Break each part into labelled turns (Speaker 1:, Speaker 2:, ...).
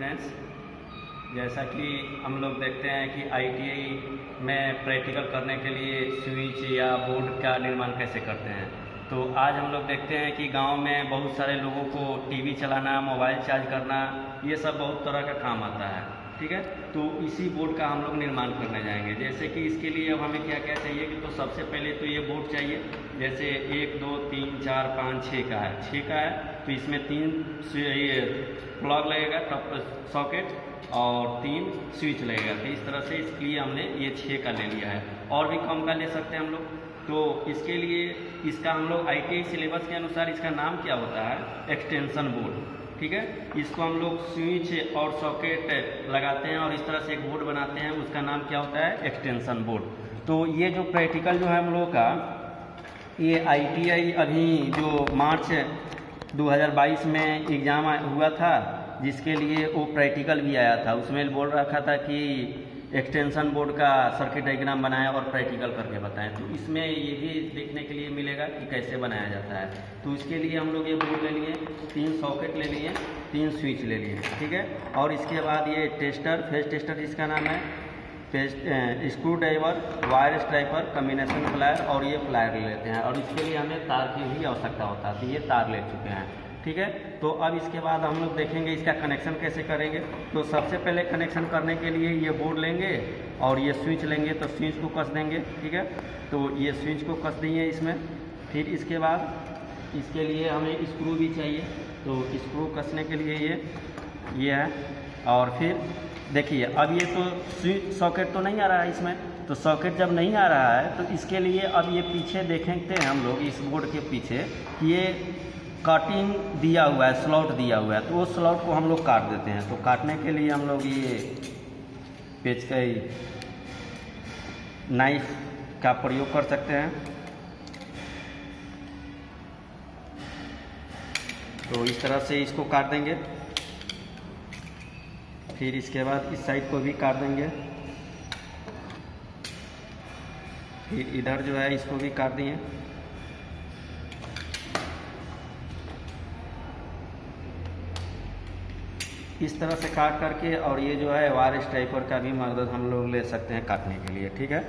Speaker 1: Friends, जैसा कि हम लोग देखते हैं कि आईटीआई में प्रैक्टिकल करने के लिए स्विच या बोर्ड का निर्माण कैसे करते हैं। तो आज हम लोग देखते हैं कि गांव में बहुत सारे लोगों को टीवी चलाना, मोबाइल चार्ज करना, ये सब बहुत तरह का काम आता है। ठीक है, तो इसी बोर्ड का हम लोग निर्माण करने जाएंगे। जैसे कि इसके लिए अब हमें क्या क्या चाहिए कि तो सबसे पहले तो ये बोर्ड चाहिए। जैसे 1 2 3 4 5 6 का है, 6 का है तो इसमें 3 ये प्लग लगेगा, टॉप सॉकेट और 3 स्विच लगेगा। तो इस तरह से इसके लिए हमने ये 6 का ले लिया है। और भी कम का ले सकते हैं हम लोग। तो इसके लिए इसका हम लोग आईटीआई सिलेबस के अनुसार इसका नाम क्या होता है, एक्सटेंशन बोर्ड। ठीक है, इसको हम लोग स्विच और सॉकेट लगाते हैं और इस तरह से एक बोर्ड बनाते हैं, उसका नाम क्या होता है, एक्सटेंशन बोर्ड। तो ये जो प्रैक्टिकल जो है हम लोगों का, ये आईटीआई अभी जो मार्च 2022 में एग्ज़ाम हुआ था, जिसके लिए वो प्रैक्टिकल भी आया था। उसमें बोल रखा था कि एक्सटेंशन बोर्ड का सर्किट डायग्राम बनाएं और प्रैक्टिकल करके बताएं। तो इसमें ये भी देखने के लिए मिलेगा कि कैसे बनाया जाता है। तो इसके लिए हम लोग ये बोर्ड ले लिए, 3 सॉकेट ले लिए, 3 स्विच ले लिए। ठीक है, और इसके बाद ये टेस्टर, फेज टेस्टर जिसका नाम है, screw driver, wire striper, combination plier और ये प्लायर ले लेते हैं। और इसके लिए हमें तार की भी आवश्यकता होता है, तो ये तार ले चुके हैं। ठीक है, तो अब इसके बाद हम लोग देखेंगे इसका कनेक्शन कैसे करेंगे। तो सबसे पहले कनेक्शन करने के लिए ये बोर्ड लेंगे और ये स्विच लेंगे, तो स्विच को कस देंगे। ठीक है, तो ये स्विच को कस दिए इसमें। फिर इसके बाद इसके लिए हमें स्क्रू भी चाहिए, तो स्क्रू कसने के लिए ये है। और फिर देखिए, अब ये तो स्विच सॉकेट तो नहीं आ रहा है इसमें, तो सॉकेट जब नहीं आ रहा है तो इसके लिए अब ये पीछे देखेंगे हम लोग, इस बोर्ड के पीछे ये कटिंग दिया हुआ है, स्लॉट दिया हुआ है, तो वो स्लॉट को हम लोग काट देते हैं। तो काटने के लिए हम लोग ये पेचकई नाइफ का प्रयोग कर सकते हैं। तो इस तरह से इसको काट देंगे। फिर इसके बाद इस साइड को भी काट देंगे। फिर इधर जो है इसको भी काट दिए। इस तरह से काट करके, और ये जो है वायर स्ट्राइपर का भी मदद हम लोग ले सकते हैं काटने के लिए। ठीक है,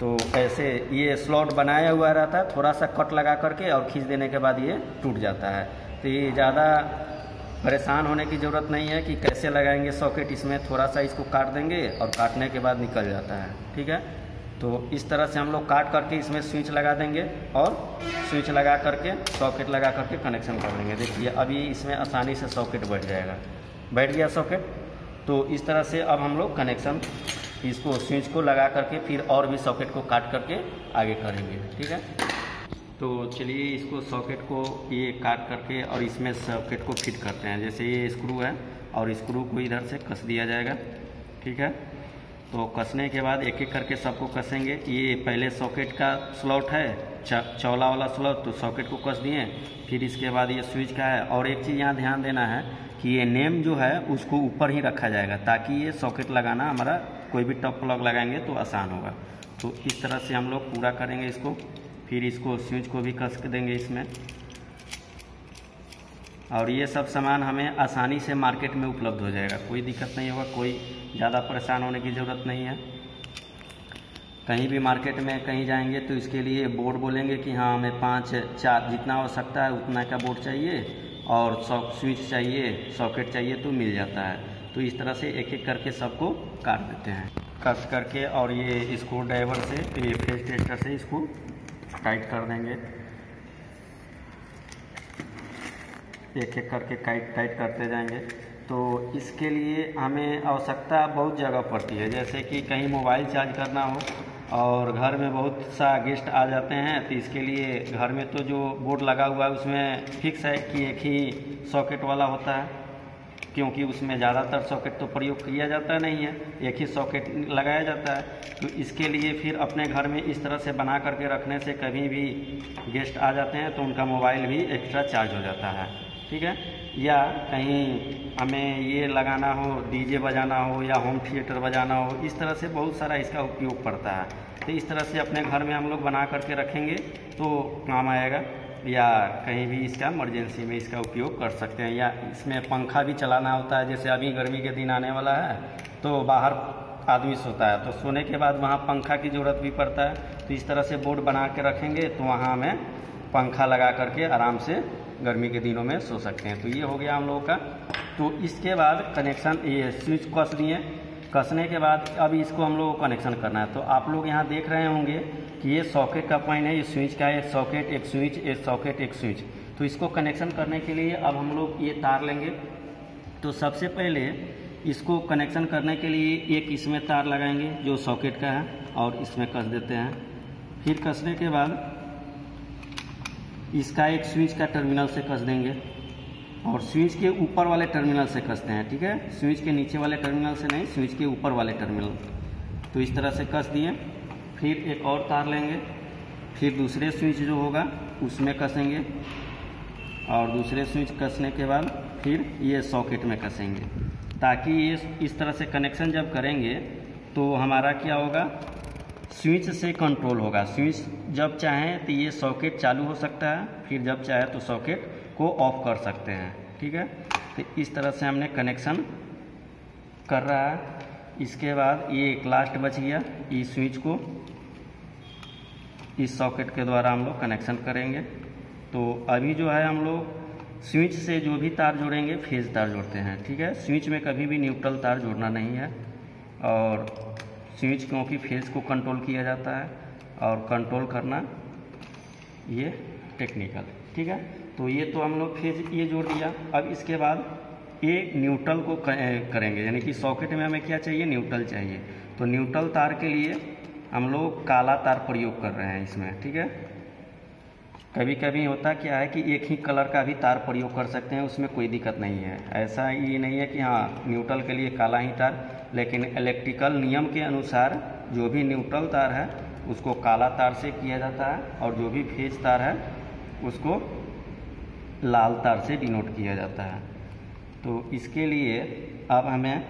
Speaker 1: तो ऐसे ये स्लॉट बनाया हुआ रहता है, थोड़ा सा कट लगा करके और खींच देने के बाद ये टूट जाता है। तो ये ज़्यादा परेशान होने की ज़रूरत नहीं है कि कैसे लगाएंगे सॉकेट इसमें, थोड़ा सा इसको काट देंगे और काटने के बाद निकल जाता है। ठीक है, तो इस तरह से हम लोग काट करके इसमें स्विच लगा देंगे और स्विच लगा करके सॉकेट लगा करके कनेक्शन कर देंगे। देखिए अभी इसमें आसानी से सॉकेट बैठ गया सॉकेट। तो इस तरह से अब हम लोग कनेक्शन इसको स्विच को लगा करके फिर और भी सॉकेट को काट करके आगे करेंगे। ठीक है, तो चलिए इसको सॉकेट को ये काट करके और इसमें सॉकेट को फिट करते हैं। जैसे ये स्क्रू है और स्क्रू को इधर से कस दिया जाएगा। ठीक है, तो कसने के बाद एक एक करके सबको कसेंगे। ये पहले सॉकेट का स्लॉट है, चौला वाला स्लॉट, तो सॉकेट को कस दिए। फिर इसके बाद ये स्विच का है। और एक चीज़ यहाँ ध्यान देना है कि ये नेम जो है उसको ऊपर ही रखा जाएगा, ताकि ये सॉकेट लगाना हमारा कोई भी टॉप प्लग लगाएंगे तो आसान होगा। तो इस तरह से हम लोग पूरा करेंगे इसको। फिर इसको स्विच को भी कस देंगे इसमें। और ये सब सामान हमें आसानी से मार्केट में उपलब्ध हो जाएगा, कोई दिक्कत नहीं होगा, कोई ज़्यादा परेशान होने की ज़रूरत नहीं है। कहीं भी मार्केट में कहीं जाएंगे तो इसके लिए बोर्ड बोलेंगे कि हाँ हमें 5 4 जितना आवश्यकता है उतना का बोर्ड चाहिए और स्विच चाहिए, सॉकेट चाहिए, तो मिल जाता है। तो इस तरह से एक एक करके सबको काट देते हैं कस करके। और ये स्क्रू ड्राइवर से, ये फेज टेस्टर से इसको टाइट कर देंगे। एक एक करके टाइट करते जाएंगे। तो इसके लिए हमें आवश्यकता बहुत जगह पड़ती है, जैसे कि कहीं मोबाइल चार्ज करना हो और घर में बहुत सा गेस्ट आ जाते हैं, तो इसके लिए घर में तो जो बोर्ड लगा हुआ है उसमें फिक्स है कि एक ही सॉकेट वाला होता है, क्योंकि उसमें ज़्यादातर सॉकेट तो प्रयोग किया जाता नहीं है, एक ही सॉकेट लगाया जाता है। तो इसके लिए फिर अपने घर में इस तरह से बना करके रखने से कभी भी गेस्ट आ जाते हैं तो उनका मोबाइल भी एक्स्ट्रा चार्ज हो जाता है। ठीक है, या कहीं हमें ये लगाना हो, डीजे बजाना हो या होम थिएटर बजाना हो, इस तरह से बहुत सारा इसका उपयोग पड़ता है। तो इस तरह से अपने घर में हम लोग बना करके रखेंगे तो काम आएगा। या कहीं भी इसका इमरजेंसी में इसका उपयोग कर सकते हैं। या इसमें पंखा भी चलाना होता है, जैसे अभी गर्मी के दिन आने वाला है तो बाहर आदमी सोता है, तो सोने के बाद वहाँ पंखा की ज़रूरत भी पड़ता है। तो इस तरह से बोर्ड बना के रखेंगे तो वहाँ हमें पंखा लगा करके आराम से गर्मी के दिनों में सो सकते हैं। तो ये हो गया हम लोगों का। तो इसके बाद कनेक्शन, ये स्विच कस दिए, कसने के बाद अब इसको हम लोग को कनेक्शन करना है। तो आप लोग यहाँ देख रहे होंगे कि ये सॉकेट का पॉइंट है, ये स्विच का है, एक सॉकेट एक स्विच, एक सॉकेट एक स्विच। तो इसको कनेक्शन करने के लिए अब हम लोग ये तार लेंगे। तो सबसे पहले इसको कनेक्शन करने के लिए एक इसमें तार लगाएंगे जो सॉकेट का है और इसमें कस देते हैं। फिर कसने के बाद इसका एक स्विच का टर्मिनल से कस देंगे और स्विच के ऊपर वाले टर्मिनल से कसते हैं, ठीक है। स्विच के नीचे वाले टर्मिनल से नहीं, स्विच के ऊपर वाले टर्मिनल। तो इस तरह से कस दिए। फिर एक और तार लेंगे, फिर दूसरे स्विच जो होगा उसमें कसेंगे और दूसरे स्विच कसने के बाद फिर ये सॉकेट में कसेंगे, ताकि ये इस तरह से कनेक्शन जब करेंगे तो हमारा क्या होगा, स्विच से कंट्रोल होगा। स्विच जब चाहें तो ये सॉकेट चालू हो सकता है, फिर जब चाहे तो सॉकेट को ऑफ कर सकते हैं, ठीक है। तो इस तरह से हमने कनेक्शन कर रहा है। इसके बाद ये एक लास्ट बच गया, इस स्विच को इस सॉकेट के द्वारा हम लोग कनेक्शन करेंगे। तो अभी जो है हम लोग स्विच से जो भी तार जोड़ेंगे फेज तार जोड़ते हैं, ठीक है। स्विच में कभी भी न्यूट्रल तार जोड़ना नहीं है। और स्विच क्योंकि फेज को कंट्रोल किया जाता है और कंट्रोल करना ये टेक्निकल, ठीक है। तो ये तो हम लोग फेज ये जोड़ दिया। अब इसके बाद ये न्यूट्रल को करेंगे, यानी कि सॉकेट में हमें क्या चाहिए, न्यूट्रल चाहिए। तो न्यूट्रल तार के लिए हम लोग काला तार प्रयोग कर रहे हैं इसमें, ठीक है। कभी कभी होता क्या है कि एक ही कलर का भी तार प्रयोग कर सकते हैं, उसमें कोई दिक्कत नहीं है। ऐसा ये नहीं है कि हाँ न्यूट्रल के लिए काला ही तार, लेकिन इलेक्ट्रिकल नियम के अनुसार जो भी न्यूट्रल तार है उसको काला तार से किया जाता है और जो भी फेज तार है उसको लाल तार से डिनोट किया जाता है। तो इसके लिए अब हमें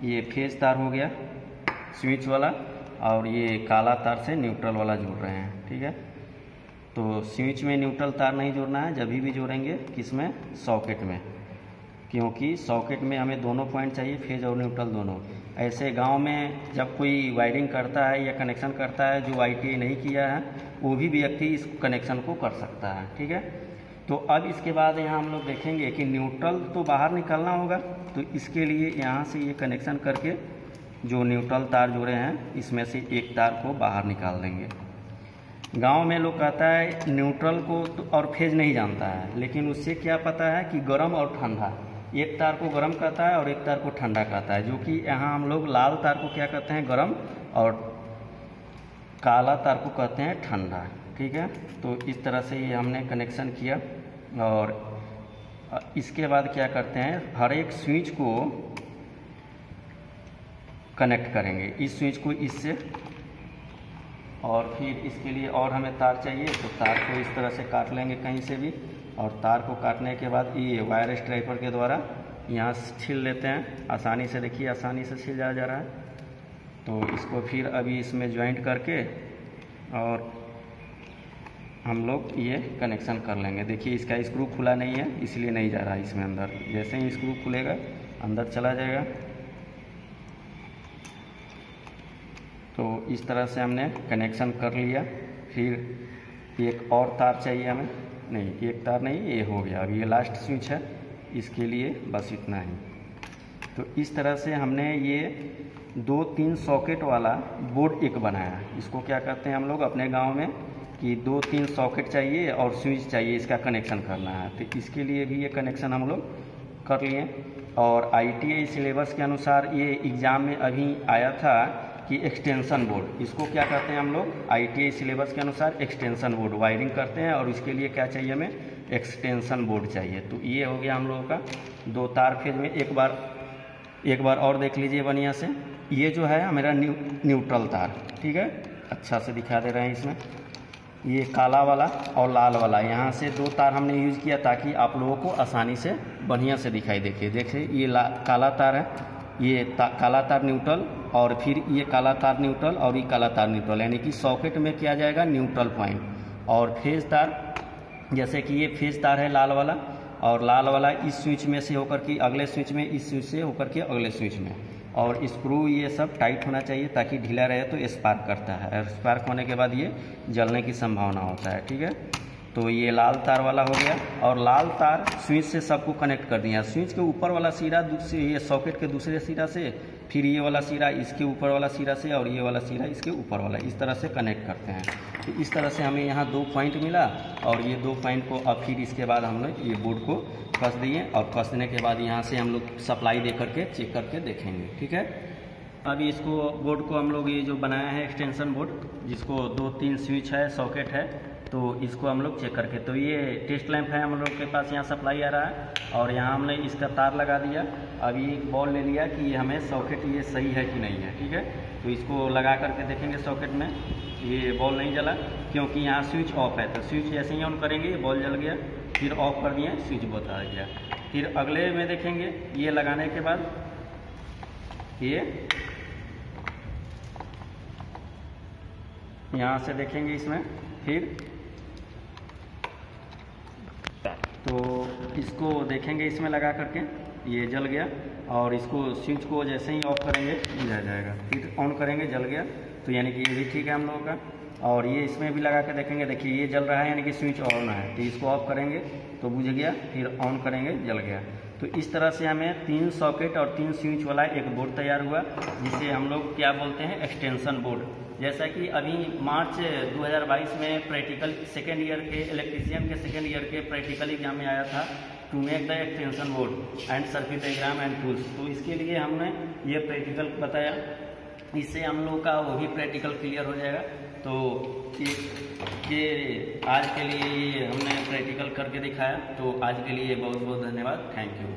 Speaker 1: ये फेज तार हो गया स्विच वाला और ये काला तार से न्यूट्रल वाला जोड़ रहे हैं, ठीक है। तो स्विच में न्यूट्रल तार नहीं जोड़ना है, जब भी जोड़ेंगे किसमें, सॉकेट में, क्योंकि सॉकेट में हमें दोनों पॉइंट चाहिए, फेज और न्यूट्रल दोनों। ऐसे गांव में जब कोई वायरिंग करता है या कनेक्शन करता है जो ITI नहीं किया है, वो भी व्यक्ति इस कनेक्शन को कर सकता है, ठीक है। तो अब इसके बाद यहाँ हम लोग देखेंगे कि न्यूट्रल तो बाहर निकालना होगा। तो इसके लिए यहाँ से ये कनेक्शन करके जो न्यूट्रल तार जोड़े हैं इसमें से एक तार को बाहर निकाल देंगे। गांव में लोग कहता है न्यूट्रल को तो और फेज नहीं जानता है, लेकिन उससे क्या पता है कि गर्म और ठंडा, एक तार को गर्म कहता है और एक तार को ठंडा कहता है, जो कि यहाँ हम लोग लाल तार को क्या कहते हैं, गर्म, और काला तार को कहते हैं ठंडा, ठीक है। तो इस तरह से ये हमने कनेक्शन किया और इसके बाद क्या करते हैं, हर एक स्विच को कनेक्ट करेंगे, इस स्विच को इससे, और फिर इसके लिए और हमें तार चाहिए तो तार को इस तरह से काट लेंगे कहीं से भी, और तार को काटने के बाद ये वायर स्ट्राइपर के द्वारा यहाँ छील लेते हैं आसानी से। देखिए आसानी से छिल जा रहा है। तो इसको फिर अभी इसमें ज्वाइंट करके और हम लोग ये कनेक्शन कर लेंगे। देखिए इसका स्क्रू खुला नहीं है इसलिए नहीं जा रहा है इसमें अंदर, जैसे ही स्क्रू खुलेगा अंदर चला जाएगा। तो इस तरह से हमने कनेक्शन कर लिया। फिर एक और तार चाहिए हमें, नहीं एक तार नहीं, ये हो गया। अभी ये लास्ट स्विच है, इसके लिए बस इतना ही। तो इस तरह से हमने ये 2-3 सॉकेट वाला बोर्ड एक बनाया। इसको क्या कहते हैं हम लोग अपने गांव में कि 2-3 सॉकेट चाहिए और स्विच चाहिए, इसका कनेक्शन करना है। तो इसके लिए भी ये कनेक्शन हम लोग कर लिए। और ITI सिलेबस के अनुसार ये एग्ज़ाम में अभी आया था कि एक्सटेंशन बोर्ड, इसको क्या कहते हैं हम लोग, ITI सिलेबस के अनुसार एक्सटेंशन बोर्ड वायरिंग करते हैं और इसके लिए क्या चाहिए हमें, एक्सटेंशन बोर्ड चाहिए। तो ये हो गया हम लोगों का 2 तार फेज में। एक बार और देख लीजिए बढ़िया से। ये जो है मेरा न्यूट्रल तार, ठीक है, अच्छा से दिखा दे रहे हैं इसमें। ये काला वाला और लाल वाला, यहाँ से 2 तार हमने यूज़ किया ताकि आप लोगों को आसानी से बढ़िया से दिखाई देखिए। देखिए ये काला तार है, ये काला तार न्यूट्रल, और फिर ये काला तार न्यूट्रल और ये काला तार न्यूट्रल, यानी कि सॉकेट में किया जाएगा न्यूट्रल पॉइंट। और फेज तार जैसे कि ये फेज तार है लाल वाला, और लाल वाला इस स्विच में से होकर के अगले स्विच में, इस स्विच से होकर के अगले स्विच में, और स्क्रू ये सब टाइट होना चाहिए ताकि ढीला रहे तो स्पार्क करता है, और स्पार्क होने के बाद ये जलने की संभावना होता है। ठीक है, तो ये लाल तार वाला हो गया, और लाल तार स्विच से सबको कनेक्ट कर दिया। स्विच के ऊपर वाला सिरा ये सॉकेट के दूसरे सिरा से, फिर ये वाला सिरा इसके ऊपर वाला सिरा से, और ये वाला सिरा इसके ऊपर वाला, इस तरह से कनेक्ट करते हैं। तो इस तरह से हमें यहाँ 2 पॉइंट मिला, और ये 2 पॉइंट को अब फिर इसके बाद हम लोग ये बोर्ड को कस दिए, और कस देने के बाद यहाँ से हम लोग सप्लाई दे करके चेक करके देखेंगे। ठीक है, अभी इसको बोर्ड को हम लोग ये जो बनाया है एक्सटेंशन बोर्ड, जिसको 2-3 स्विच है, सॉकेट है, तो इसको हम लोग चेक करके, तो ये टेस्ट लैंप है हम लोग के पास, यहाँ सप्लाई आ रहा है, और यहाँ हमने इसका तार लगा दिया। अभी एक बॉल ले लिया कि ये हमें सॉकेट ये सही है कि नहीं है। ठीक है, तो इसको लगा करके देखेंगे सॉकेट में, ये बॉल नहीं जला क्योंकि यहाँ स्विच ऑफ है। तो स्विच जैसे ही ऑन करेंगे ये बॉल जल गया, फिर ऑफ कर दिए, स्विच बता गया। फिर अगले में देखेंगे, ये लगाने के बाद ये यहाँ से देखेंगे इसमें, फिर तो इसको देखेंगे इसमें लगा करके, ये जल गया, और इसको स्विच को जैसे ही ऑफ करेंगे बुझा जाएगा, फिर ऑन करेंगे जल गया, तो यानी कि ये भी ठीक है हम लोगों का। और ये इसमें भी लगा के देखेंगे, देखिए ये जल रहा है यानी कि स्विच ऑन है, तो इसको ऑफ करेंगे तो बुझ गया, फिर ऑन करेंगे जल गया। तो इस तरह से हमें 3 सॉकेट और 3 स्विच वाला एक बोर्ड तैयार हुआ, जिसे हम लोग क्या बोलते हैं, एक्सटेंशन बोर्ड। जैसा कि अभी मार्च 2022 में प्रैक्टिकल सेकेंड ईयर के इलेक्ट्रीशियन के सेकेंड ईयर के प्रैक्टिकल एग्जाम में आया था, to make the extension board and circuit diagram and tools. तो इसके लिए हमने ये प्रैक्टिकल बताया, इससे हम लोग का वो भी प्रैक्टिकल क्लियर हो जाएगा। तो ये आज के लिए ये हमने प्रैक्टिकल करके दिखाया, तो आज के लिए बहुत बहुत धन्यवाद, थैंक यू।